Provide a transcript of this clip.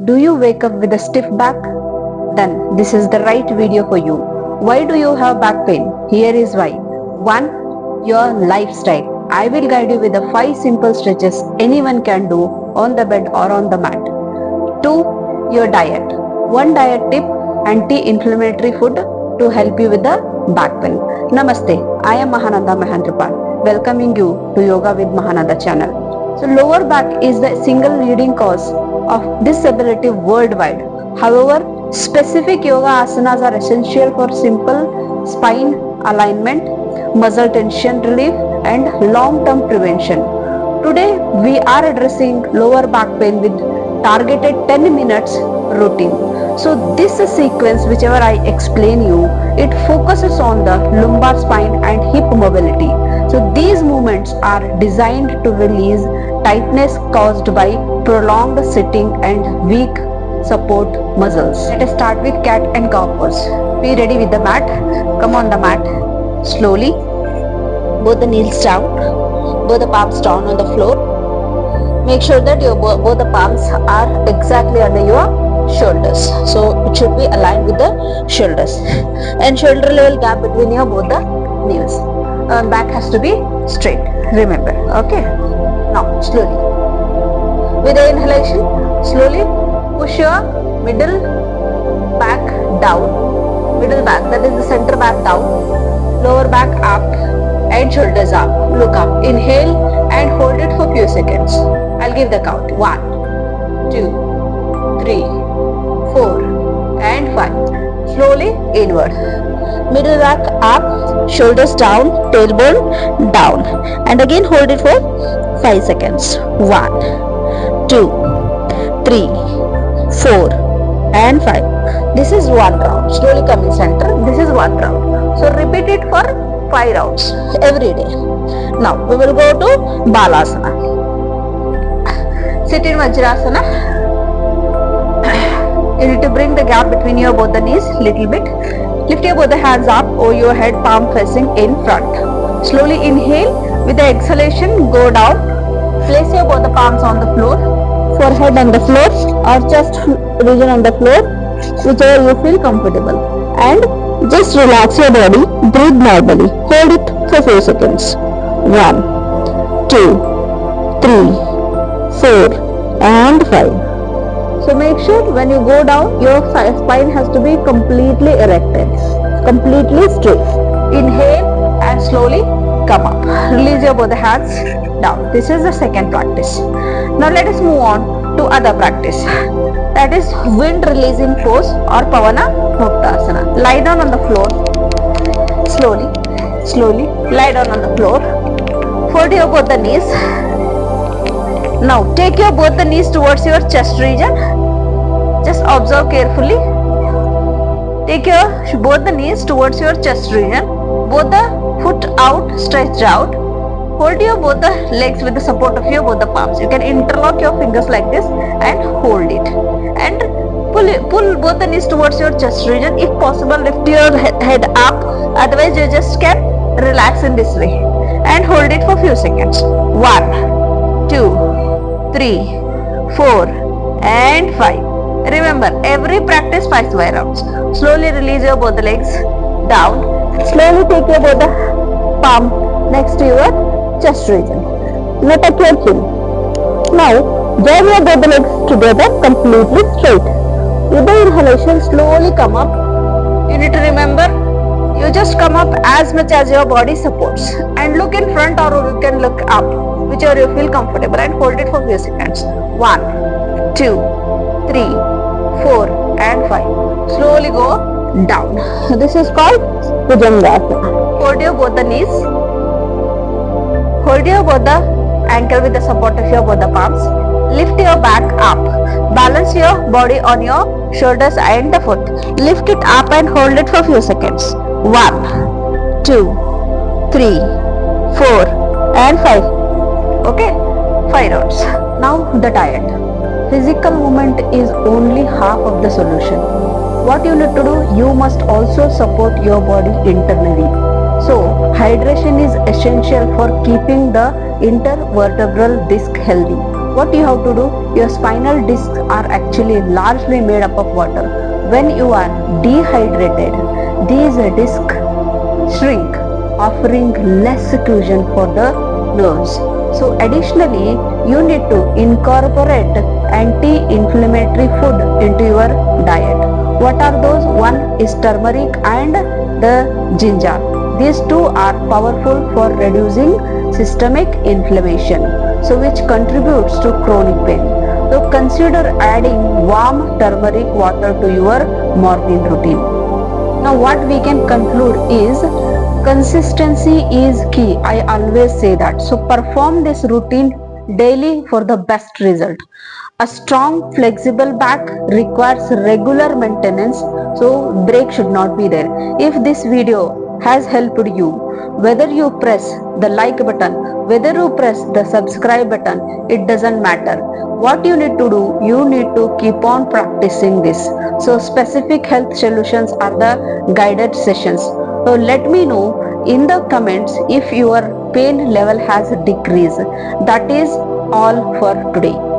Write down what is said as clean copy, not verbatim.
Do you wake up with a stiff back? Then this is the right video for you. Why do you have back pain? Here is why. 1. Your lifestyle. I will guide you with the 5 simple stretches anyone can do on the bed or on the mat. 2. Your diet. One diet tip: anti-inflammatory food to help you with the back pain. Namaste, I am Mahananda welcoming you to Yoga with Mahananda channel. So lower back is the single leading cause of disability worldwide. However, specific yoga asanas are essential for simple spine alignment, muscle tension relief and long-term prevention. Today we are addressing lower back pain with targeted 10 minutes routine. So this sequence, whichever I explain you, it focuses on the lumbar spine and hip mobility. So these movements are designed to release tightness caused by prolonged sitting and weak support muscles. Let us start with cat and cow pose. Be ready with the mat. Come on the mat. Slowly. Both the knees down. Both the palms down on the floor. Make sure that your both the palms are exactly under your shoulders. So it should be aligned with the shoulders. And shoulder level gap between your both the knees. Back has to be straight. Remember. Okay. Now slowly. With the inhalation, slowly push your middle back down, middle back, that is the center back down, lower back up and shoulders up. Look up, inhale and hold it for few seconds. I'll give the count. 1, 2, 3, 4 and 5. Slowly inward. Middle back up, shoulders down, tailbone down and again hold it for 5 seconds. 1, 2, 3, 4 and 5. This is one round. Slowly come in center. This is one round. So repeat it for 5 rounds every day. Now we will go to Balasana. Sit in Vajrasana. You need to bring the gap between your both the knees little bit. Lift your both the hands up over your head, palm facing in front. Slowly inhale. With the exhalation, go down. Place your both the palms on the floor. Forehead on the floor or chest region on the floor, whichever you feel comfortable, and just relax your body. Breathe normally. Hold it for 4 seconds. 1, 2, 3, 4 and 5. So make sure when you go down, your spine has to be completely erected, completely straight. Inhale and slowly come up. Release your both the hands down. This is the second practice. Now let us move on to other practice. That is wind releasing pose or Pavana Muktasana. Lie down on the floor. Slowly, slowly lie down on the floor. Fold your both the knees. Now take your both the knees towards your chest region. Just observe carefully. Take your both the knees towards your chest region. Both the foot out, stretched out. Hold your both the legs with the support of your both the palms. You can interlock your fingers like this and hold it. And pull both the knees towards your chest region. If possible, lift your head up. Otherwise, you just can relax in this way. And hold it for few seconds. 1, 2, 3, 4 and 5. Remember, every practice 5 rounds. Slowly release your both the legs down. Slowly take your both the palm next to your chest region. Now touch your chin. Now join your both the legs together completely straight. With the inhalation, slowly come up. You need to remember, you just come up as much as your body supports. And look in front or you can look up, whichever you feel comfortable, and hold it for few seconds. 1, 2, 3, 4 and 5. Slowly go down. So this is called Bhujangasana. Hold your both the knees. Hold your both the ankle with the support of your both the palms. Lift your back up. Balance your body on your shoulders and the foot. Lift it up and hold it for few seconds. 1, 2, 3, 4 and 5. Okay, 5 rounds. Now the diet. Physical movement is only half of the solution. What you need to do, you must also support your body internally. So hydration is essential for keeping the intervertebral disc healthy. What you have to do, your spinal discs are actually largely made up of water. When you are dehydrated, these discs shrink, offering less cushion for the nerves. So additionally, you need to incorporate anti-inflammatory food into your diet. What are those? One is turmeric and the ginger. These two are powerful for reducing systemic inflammation, so which contributes to chronic pain. So consider adding warm turmeric water to your morning routine. Now what we can conclude is consistency is key. I always say that. So perform this routine daily for the best result. A strong flexible back requires regular maintenance, so break should not be there. If this video has helped you, whether you press the like button, whether you press the subscribe button, it doesn't matter. What you need to do, you need to keep on practicing this. So specific health solutions are the guided sessions. So let me know in the comments if your pain level has decreased. That is all for today.